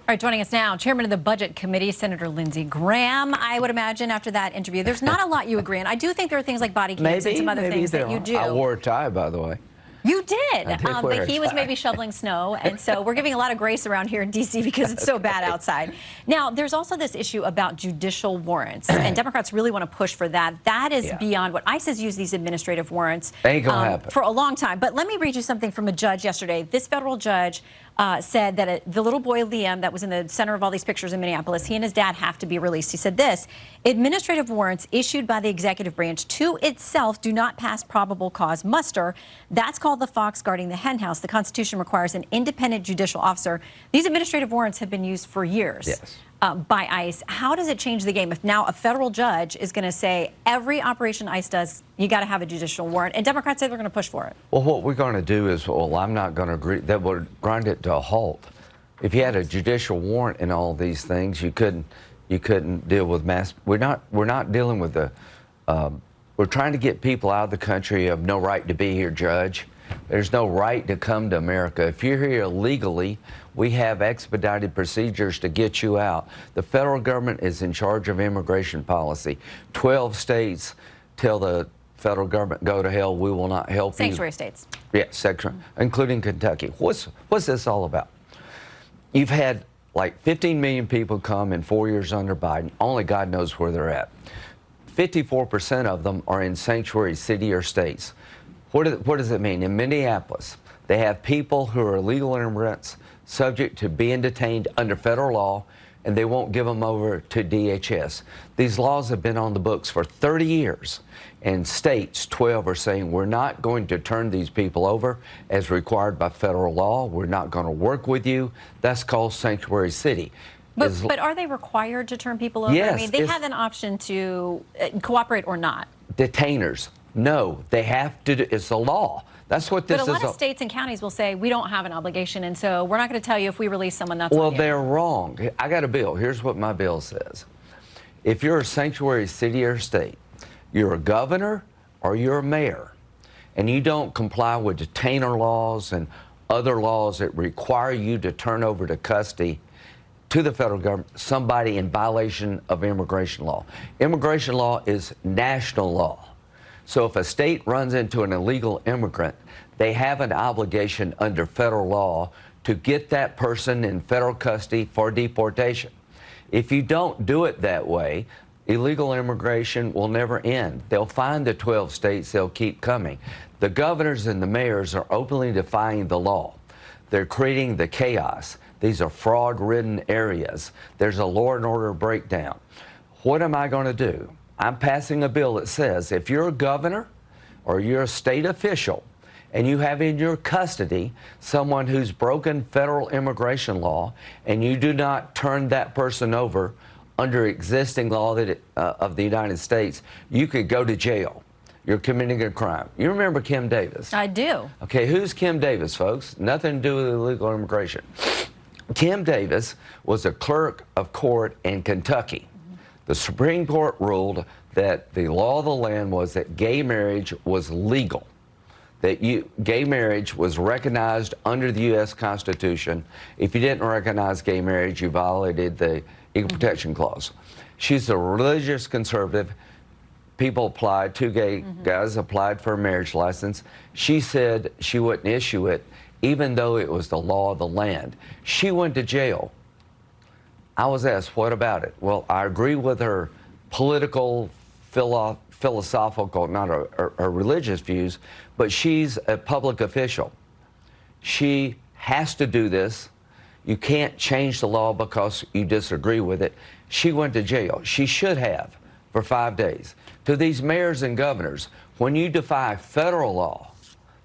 All right, joining us now, Chairman of the Budget Committee, Senator Lindsey Graham. I would imagine after that interview, there's not a lot you agree on. I do think there are things like body cams and some other things that you do. I wore a tie, by the way. You did, but he was maybe shoveling snow, and so we're giving a lot of grace around here in D.C. because it's so bad outside. Now, there's also this issue about judicial warrants, and Democrats really want to push for that. That is beyond what ICE has used these administrative warrants for a long time. But let me read you something from a judge yesterday. This federal judge said that the little boy Liam that was in the center of all these pictures in Minneapolis, he and his dad have to be released. He said this: administrative warrants issued by the executive branch to itself do not pass probable cause muster. That's called the fox guarding the hen house. The Constitution requires an independent judicial officer. These administrative warrants have been used for years by ICE. How does it change the game if now a federal judge is going to say every operation ICE does, you got to have a judicial warrant, and Democrats say they're going to push for it? Well, what we're going to do is, well, I'm not going to agree. That would grind it to a halt. If you had a judicial warrant in all these things, you couldn't deal with mass. We're not dealing with the. We're trying to get people out of the country who have no right to be here, Judge. There's no right to come to America. If you're here illegally, we have expedited procedures to get you out. The federal government is in charge of immigration policy. 12 states tell the federal government, go to hell, we will not help you. Sanctuary states. Yeah, including Kentucky. What's this all about? You've had like 15 million people come in 4 years under Biden. Only God knows where they're at. 54% of them are in sanctuary city or states. What does it mean? In Minneapolis, they have people who are illegal immigrants subject to being detained under federal law, and they won't give them over to DHS. These laws have been on the books for 30 years, and states, 12, are saying we're not going to turn these people over as required by federal law. We're not going to work with you. That's called sanctuary city. But are they required to turn people over? Yes, I mean, they have an option to cooperate or not. Detainers. No, they have to do, it's a law. That's what this is. But a lot of states and counties will say, we don't have an obligation, and so we're not going to tell you if we release someone, that's well, on you. They're wrong. I got a bill. Here's what my bill says. If you're a sanctuary city or state, you're a governor or you're a mayor, and you don't comply with detainer laws and other laws that require you to turn over to custody to the federal government somebody in violation of immigration law. Immigration law is national law. So if a state runs into an illegal immigrant, they have an obligation under federal law to get that person in federal custody for deportation. If you don't do it that way, illegal immigration will never end. They'll find the 12 states, they'll keep coming. The governors and the mayors are openly defying the law. They're creating the chaos. These are fraud-ridden areas. There's a law and order breakdown. What am I going to do? I'm passing a bill that says if you're a governor or you're a state official and you have in your custody someone who's broken federal immigration law and you do not turn that person over under existing law of the United States, you could go to jail. You're committing a crime. You remember Kim Davis? I do. Okay, who's Kim Davis, folks? Nothing to do with illegal immigration. Kim Davis was a clerk of court in Kentucky. The Supreme Court ruled that the law of the land was that gay marriage was legal, that gay marriage was recognized under the U.S. Constitution. If you didn't recognize gay marriage, you violated the Equal Protection Clause. She's a religious conservative. People applied, two gay guys applied for a marriage license. She said she wouldn't issue it, even though it was the law of the land. She went to jail. I was asked, what about it? Well, I agree with her political, philosophical, not her religious views, but she's a public official. She has to do this. You can't change the law because you disagree with it. She went to jail. She should have for 5 days. To these mayors and governors, when you defy federal law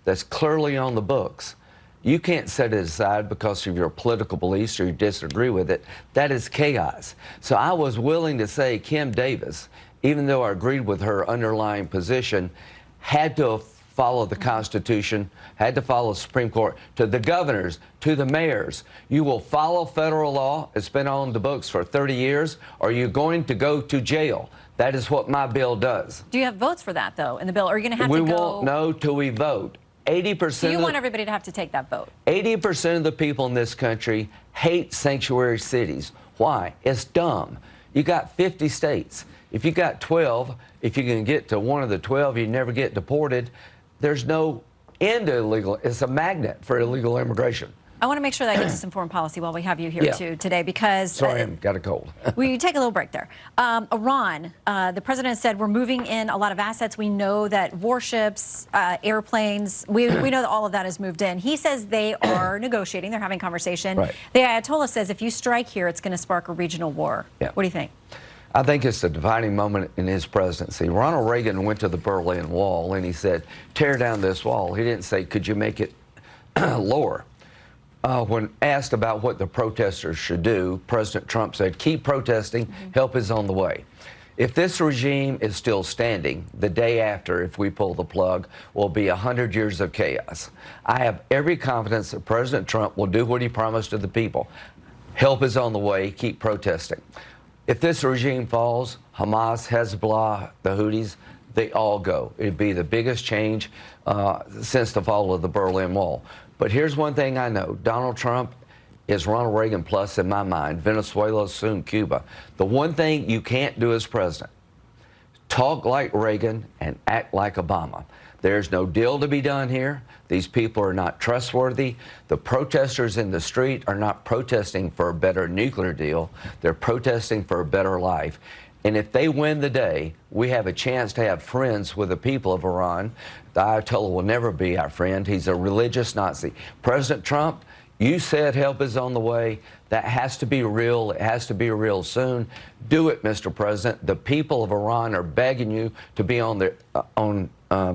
that's clearly on the books, you can't set it aside because of your political beliefs or you disagree with it. That is chaos. So I was willing to say Kim Davis, even though I agreed with her underlying position, had to follow the Constitution, had to follow the Supreme Court. To the governors, to the mayors, you will follow federal law. It's been on the books for 30 years, or you're going to go to jail. That is what my bill does. Do you have votes for that, though, in the bill? Or are you going to have to go? We won't know till we vote. 80%. So you want everybody to have to take that vote? 80% of the people in this country hate sanctuary cities. Why? It's dumb. You got 50 states. If you got 12, if you can get to one of the 12, you never get deported. There's no end to illegal. It's a magnet for illegal immigration. I want to make sure that I get to some foreign policy while we have you here too today, because sorry, I've got a cold. We take a little break there. Iran, the president said we're moving in a lot of assets. We know that warships, airplanes, we know that all of that has moved in. He says they are negotiating, they're having conversation. Right. The Ayatollah says if you strike here, it's going to spark a regional war. Yeah. What do you think? I think it's a defining moment in his presidency. Ronald Reagan went to the Berlin Wall and he said, tear down this wall. He didn't say, could you make it lower? When asked about what the protesters should do, President Trump said, keep protesting, help is on the way. If this regime is still standing, the day after, if we pull the plug, will be 100 years of chaos. I have every confidence that President Trump will do what he promised to the people. Help is on the way, keep protesting. If this regime falls, Hamas, Hezbollah, the Houthis, they all go. It'd be the biggest change since the fall of the Berlin Wall. But here's one thing I know. Donald Trump is Ronald Reagan plus in my mind. Venezuela, soon Cuba. The one thing you can't do as president, talk like Reagan and act like Obama. There's no deal to be done here. These people are not trustworthy. The protesters in the street are not protesting for a better nuclear deal. They're protesting for a better life. And if they win the day, we have a chance to have friends with the people of Iran. The Ayatollah will never be our friend. He's a religious Nazi. President Trump, you said help is on the way. That has to be real. It has to be real soon. Do it, Mr. President. The people of Iran are begging you to be on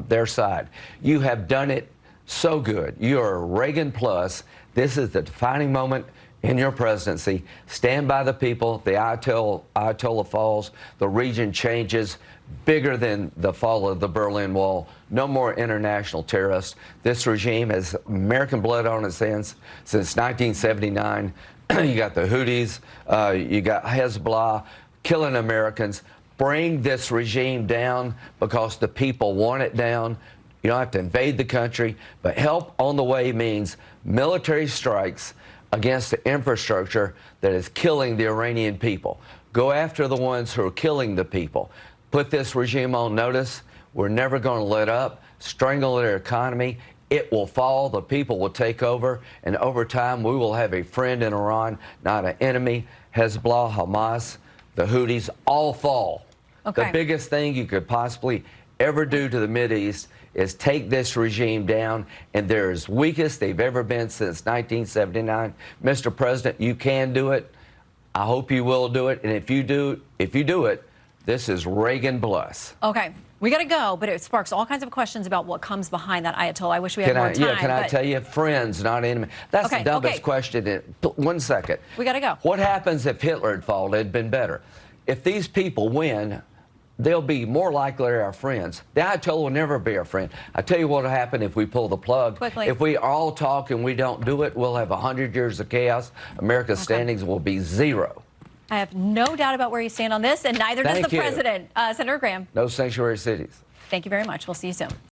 their side. You have done it so good. You are Reagan plus. This is the defining moment in your presidency. Stand by the people. The Ayatollah falls. The region changes. Bigger than the fall of the Berlin Wall. No more international terrorists. This regime has American blood on its hands since 1979. You got the Houthis. You got Hezbollah killing Americans. Bring this regime down because the people want it down. You don't have to invade the country, but help on the way means military strikes against the infrastructure that is killing the Iranian people. Go after the ones who are killing the people. Put this regime on notice. We're never going to let up. Strangle their economy. It will fall. The people will take over. And over time, we will have a friend in Iran, not an enemy. Hezbollah, Hamas, the Houthis all fall. Okay. The biggest thing you could possibly ever do to the Mideast is take this regime down, and they're as weak as they've ever been since 1979. Mr. President, you can do it. I hope you will do it. And if you do it, this is Reagan plus. Okay. We got to go, but it sparks all kinds of questions about what comes behind that Ayatollah. I wish we had more time. Yeah, can I tell you, friends, not enemy? That's the dumbest question. 1 second. We got to go. What happens if Hitler had fallen? It'd been better. If these people win, they'll be more likely our friends. The Ayatollah will never be our friend. I tell you what will happen if we pull the plug. Quickly. If we all talk and we don't do it, we'll have 100 years of chaos. America's standings will be 0. I have no doubt about where you stand on this, and neither does the president. Senator Graham. No sanctuary cities. Thank you very much. We'll see you soon.